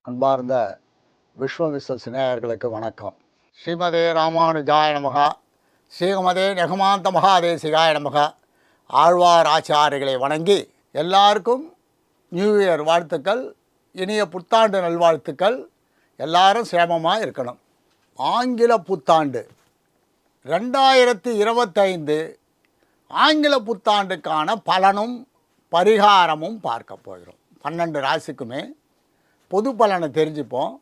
அன்பார்ந்த விஸ்வமிஸ்ர சிநேயர்களுக்கு வணக்கம். ஸ்ரீமதே ராமானுஜாய நமகா, ஸ்ரீமதே நெகுமாந்த மகாதேசிகாய நமகா. ஆழ்வார் ஆச்சாரிகளை வணங்கி எல்லாருக்கும் நியூ இயர் வாழ்த்துக்கள், இனிய புத்தாண்டு நல்வாழ்த்துக்கள். எல்லாரும் சேமமாக இருக்கணும். ஆங்கில புத்தாண்டு 2025 ஆங்கில புத்தாண்டுக்கான பலனும் பரிகாரமும் பார்க்க போகிறோம். 12 ராசிக்குமே பொது பலனை தெரிஞ்சுப்போம்.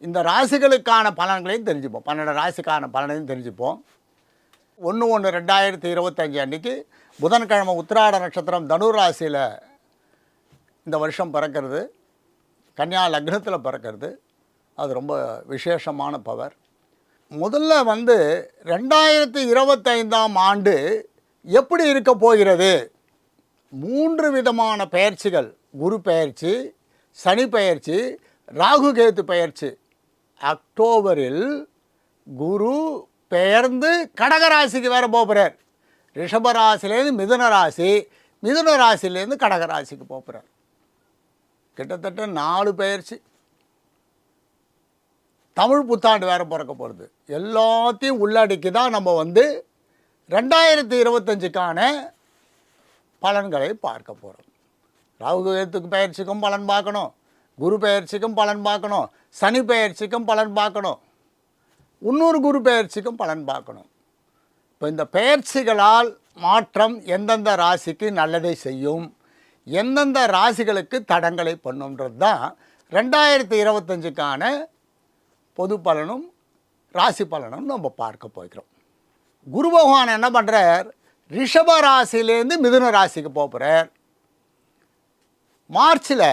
இந்த ராசிகளுக்கான பலன்களையும் தெரிஞ்சுப்போம். 12 ராசிக்கான பலனையும் தெரிஞ்சுப்போம். 1/1/2025 அன்றைக்கி புதன்கிழமை உத்திராட நட்சத்திரம் தனுர் ராசியில் இந்த வருஷம் பிறக்கிறது. கன்னியா லக்னத்தில் பிறக்கிறது. அது ரொம்ப விசேஷமான பவர். முதல்ல 2025ஆம் ஆண்டு எப்படி இருக்க போகிறது? 3 விதமான பெயர்ச்சிகள். குரு பெயர்ச்சி, சனி பெயர்ச்சி, ராகு கேத்து பெயர்ச்சி. அக்டோபரில் குரு பெயர்ந்து கடகராசிக்கு வேறு போகிறார். ரிஷபராசிலேருந்து மிதுன ராசி, மிதுன ராசிலேருந்து கடகராசிக்கு போகிறார். கிட்டத்தட்ட 4 பெயர்ச்சி. தமிழ் புத்தாண்டு வேறு பிறக்க போகிறது. எல்லாத்தையும் உள்ளடக்கி தான் நம்ம 2025க்கான பலன்களை பார்க்க போகிறோம். ராகு கேத்துக்கு பெயர்ச்சிக்கும் பலன் பார்க்கணும், குரு பெயர்ச்சிக்கும் பலன் பார்க்கணும், சனி பெயர்ச்சிக்கும் பலன் பார்க்கணும், இன்னொரு குரு பெயர்ச்சிக்கும் பலன் பார்க்கணும். இப்போ இந்த பெயர்ச்சிகளால் மாற்றம் எந்தெந்த ராசிக்கு நல்லதை செய்யும், எந்தெந்த ராசிகளுக்கு தடங்களை பண்ணுன்றது தான் 2025க்கான பொது பலனும் ராசி பலனும் நம்ம பார்க்க போகிறோம். குரு பகவான் என்ன பண்ணுறார்? ரிஷப ராசியிலேருந்து மிதுன ராசிக்கு போகிறார். மார்ச்சில்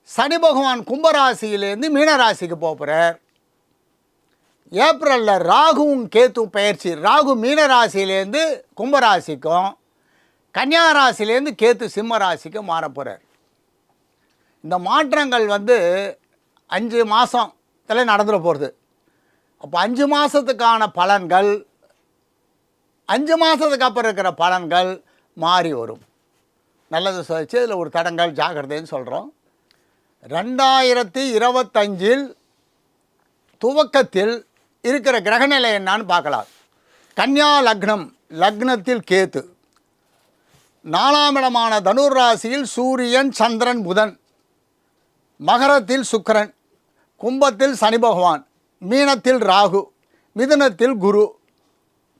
சனி பகவான் கும்பராசியிலேருந்து மீனராசிக்கு போகிறார். ஏப்ரலில் ராகுவும் கேத்துவும் பெயர்ச்சி. ராகு மீனராசியிலேருந்து கும்பராசிக்கும், கன்னியா ராசியிலேருந்து கேத்து சிம்ம ராசிக்கும் மாற போகிறார். இந்த மாற்றங்கள் 5 மாதத்தில் நடந்துட போகிறது. அப்போ 5 மாதத்துக்கான பலன்கள், 5 மாதத்துக்கு அப்புறம் இருக்கிற பலன்கள் மாறி வரும். நல்லது சொல்லிச்சு. இதில் ஒரு தடங்கள் ஜாக்கிரதைன்னு சொல்கிறோம். 2025 துவக்கத்தில் இருக்கிற கிரகநிலை என்னான்னு பார்க்கலாம். கன்னியா லக்னம், லக்னத்தில் கேத்து, 4ஆம் இடமான தனுர் ராசியில் சூரியன், சந்திரன், புதன், மகரத்தில் சுக்கிரன், கும்பத்தில் சனி பகவான், மீனத்தில் ராகு, மிதுனத்தில் குரு,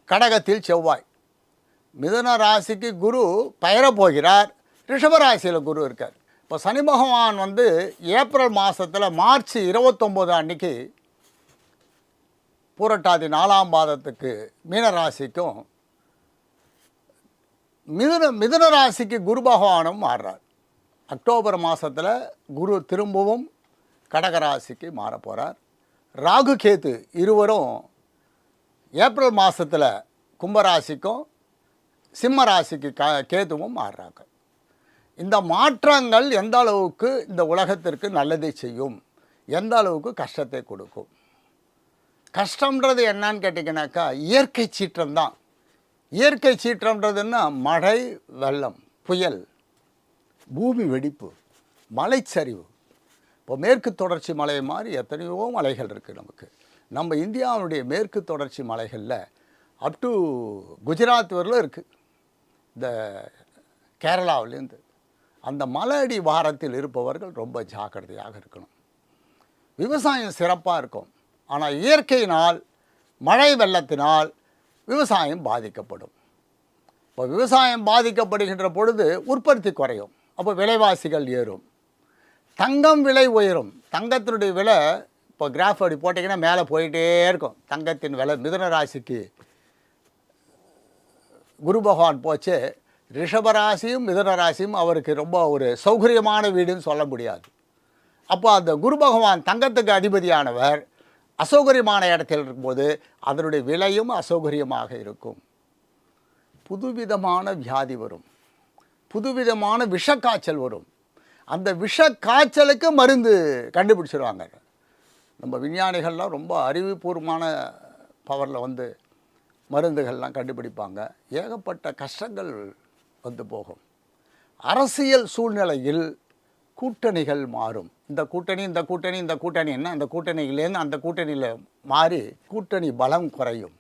கடகத்தில் செவ்வாய். மிதுன ராசிக்கு குரு பெயரப் போகிறார். ரிஷபராசியில் குரு இருக்கார். இப்போ சனி பகவான் ஏப்ரல் மாதத்தில் மார்ச் 29 அன்றைக்கி பூரட்டாதி 4ஆம் பாதத்துக்கு மீனராசிக்கும், மிதுன ராசிக்கு குரு பகவானும் மாறுறார். அக்டோபர் மாதத்தில் குரு திரும்பவும் கடகராசிக்கு மாற போகிறார். ராகு கேத்து இருவரும் ஏப்ரல் மாதத்தில் கும்பராசிக்கும் சிம்ம ராசிக்கு கேதுவும் மாறுறாங்க. இந்த மாற்றங்கள் எந்த அளவுக்கு இந்த உலகத்திற்கு நல்லதை செய்யும், எந்த அளவுக்கு கஷ்டத்தை கொடுக்கும்? கஷ்டம்ன்றது என்னன்னு கேட்டிங்கனாக்கா இயற்கை சீற்றம்தான். இயற்கை சீற்றம்ன்றதுன்னா மழை, வெள்ளம், புயல், பூமி வெடிப்பு, மலைச்சரிவு. இப்போ மேற்கு தொடர்ச்சி மலை மாதிரி எத்தனையோ மலைகள் இருக்குது நமக்கு. நம்ம இந்தியாவுடைய மேற்கு தொடர்ச்சி மலைகளில் அப் டு குஜராத் வரலும் இருக்குது. இந்த கேரளாவிலேருந்து அந்த மலையடி வாரத்தில் இருப்பவர்கள் ரொம்ப ஜாக்கிரதையாக இருக்கணும். விவசாயம் சிறப்பாக இருக்கும். ஆனால் இயற்கையினால், மழை வெள்ளத்தினால் விவசாயம் பாதிக்கப்படும். இப்போ விவசாயம் பாதிக்கப்படுகின்ற பொழுது உற்பத்தி குறையும். அப்போ விலைவாசிகள் ஏறும். தங்கம் விலை உயரும். தங்கத்தினுடைய விலை இப்போ கிராஃப் அப்படி போட்டிங்கன்னா மேலே போயிட்டே இருக்கும். தங்கத்தின் விலை மிதுன ராசிக்கு குரு பகவான் போச்சு. ரிஷபராசியும் மிதுன ராசியும் அவருக்கு ரொம்ப ஒரு சௌகரியமான வீடுன்னு சொல்ல முடியாது. அப்போ அந்த குரு பகவான் தங்கத்துக்கு அதிபதியானவர் அசௌகரியமான இடத்தில் இருக்கும்போது அதனுடைய விலையும் அசௌகரியமாக இருக்கும். புதுவிதமான வியாதி வரும், புதுவிதமான விஷக்காய்ச்சல் வரும். அந்த விஷக்காய்ச்சலுக்கு மருந்து கண்டுபிடிச்சிருவாங்க. நம்ம விஞ்ஞானிகள்லாம் ரொம்ப அறிவுபூர்வமான பவரில் மருந்துகள்லாம் கண்டுபிடிப்பாங்க. ஏகப்பட்ட கஷ்டங்கள் போகும். அரசியல் சூழ்நிலையில் கூட்டணிகள் மாறும். இந்த கூட்டணின்னா அந்த கூட்டணியிலேருந்து அந்த கூட்டணியில் மாறி கூட்டணி பலம் குறையும்.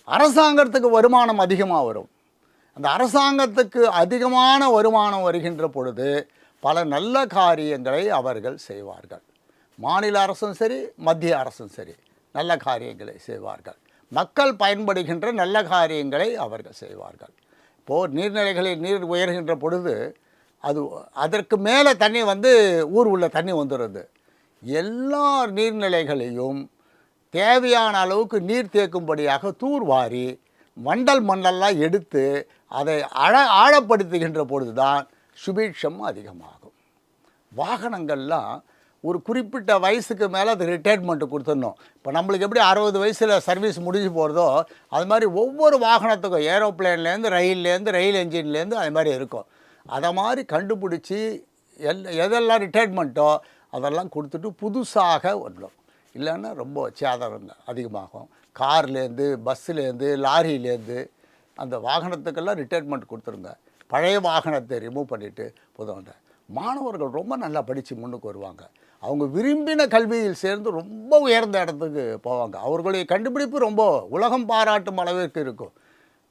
அரசாங்கத்துக்கு வருமானம் அதிகமாக வரும். அந்த அரசாங்கத்துக்கு அதிகமான வருமானம் வருகின்ற பொழுது பல நல்ல காரியங்களை அவர்கள் செய்வார்கள். மாநில அரசும் சரி, மத்திய அரசும் சரி, நல்ல காரியங்களை செய்வார்கள். மக்கள் பயன்படுகின்ற நல்ல காரியங்களை அவர்கள் செய்வார்கள். இப்போது நீர்நிலைகளில் நீர் உயர்கின்ற பொழுது அதற்கு மேலே தண்ணி ஊர் உள்ள தண்ணி வந்துடுது. எல்லா நீர்நிலைகளையும் தேவையான அளவுக்கு நீர் தேக்கும்படியாக தூர்வாரி மண்டல் மண்டல்லாம் எடுத்து அதை ஆழப்படுத்துகின்ற பொழுது தான் சுபீட்சம் அதிகமாகும். வாகனங்கள்லாம் ஒரு குறிப்பிட்ட வயசுக்கு மேலே அது ரிட்டையர்மெண்ட்டு கொடுத்துடணும். இப்போ நம்மளுக்கு எப்படி 60 வயசில் சர்வீஸ் முடிஞ்சு போகிறதோ அது மாதிரி ஒவ்வொரு வாகனத்துக்கும் ஏரோப்ளேன்லேருந்து ரயில் என்ஜின்லேருந்து அது மாதிரி இருக்கும். அதை மாதிரி கண்டுபிடிச்சி எதெல்லாம் ரிட்டையர்மெண்ட்டோ அதெல்லாம் கொடுத்துட்டு புதுசாக வரணும். இல்லைன்னா ரொம்ப சேதாரம் அதிகமாகும். கார்லேருந்து, பஸ்ஸுலேருந்து, லாரியிலேருந்து அந்த வாகனத்துக்கெல்லாம் ரிட்டையர்மெண்ட் கொடுத்துருங்க. பழைய வாகனத்தை ரிமூவ் பண்ணிவிட்டு புதுவங்க. மாணவர்கள் ரொம்ப நல்லா படித்து முன்னுக்கு வருவாங்க. அவங்க விரும்பின கல்வியில் சேர்ந்து ரொம்ப உயர்ந்த இடத்துக்கு போவாங்க. அவர்களுடைய கண்டுபிடிப்பு ரொம்ப உலகம் பாராட்டும் அளவிற்கு இருக்கும்.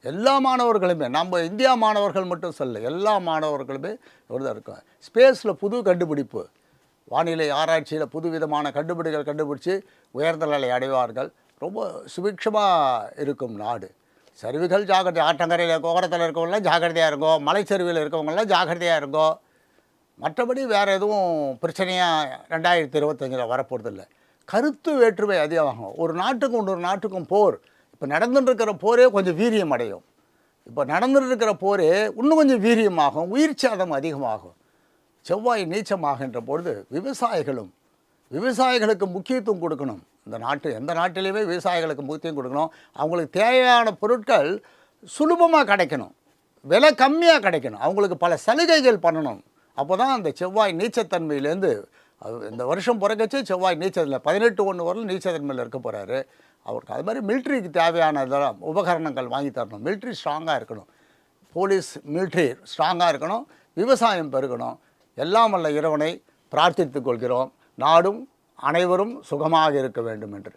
எல்லா மாணவர்களுமே, நம்ம இந்தியா மாணவர்கள் மட்டும் சொல்ல, எல்லா மாணவர்களுமே இவ்வளோ இருக்கும். ஸ்பேஸில் புது கண்டுபிடிப்பு, வானிலை ஆராய்ச்சியில் புது விதமான கண்டுபிடிச்சு உயர்ந்த நிலை அடைவார்கள். ரொம்ப சுபிக்ஷமாக இருக்கும் நாடு. சரிவுகள் ஜாக்கிரதை, ஆற்றங்கரையில் கோகரத்தில் இருக்கவங்களாம் ஜாக்கிரதையாக இருக்கும், மலைச்சரிவில் இருக்கவங்களாம் ஜாக்கிரதையாக இருக்கும். மற்றபடி வேறு எதுவும் பிரச்சனையாக 2025 வரப்போகிறதில்ல. கருத்து வேற்றுமை அதிகமாகும். ஒரு நாட்டுக்கும் இன்னொரு நாட்டுக்கும் போர். இப்போ நடந்துட்டுருக்கிற போரே கொஞ்சம் வீரியம் அடையும். இப்போ நடந்துட்டுருக்கிற போரே இன்னும் கொஞ்சம் வீரியமாகும், உயிர் சேதம் அதிகமாகும். செவ்வாய் நீச்சமாகின்ற பொழுது விவசாயிகளுக்கு முக்கியத்துவம் கொடுக்கணும். இந்த நாட்டு எந்த நாட்டிலையுமே விவசாயிகளுக்கு முக்கியம் கொடுக்கணும். அவங்களுக்கு தேவையான பொருட்கள் சுலபமாக கிடைக்கணும், விலை கம்மியாக கிடைக்கணும், அவங்களுக்கு பல சலுகைகள் பண்ணணும். அப்போ தான் அந்த செவ்வாய் நீச்சத்தன்மையிலேருந்து இந்த வருஷம் பிறக்கச்சு செவ்வாய் நீச்சத்தில் 18/1 வரலும் நீச்சத்தன்மையில் இருக்க போகிறாரு. அவருக்கு அது மாதிரி மிலிட்ரிக்கு தேவையான இதெல்லாம் உபகரணங்கள் வாங்கி தரணும். மிலிட்ரி ஸ்ட்ராங்காக இருக்கணும், போலீஸ் மிலிட்ரி ஸ்ட்ராங்காக இருக்கணும், விவசாயம் பெருகணும். எல்லாம் வல்ல இறைவனை பிரார்த்தித்துக் கொள்கிறோம். நாடும் அனைவரும் சுகமாக இருக்க வேண்டும் என்று.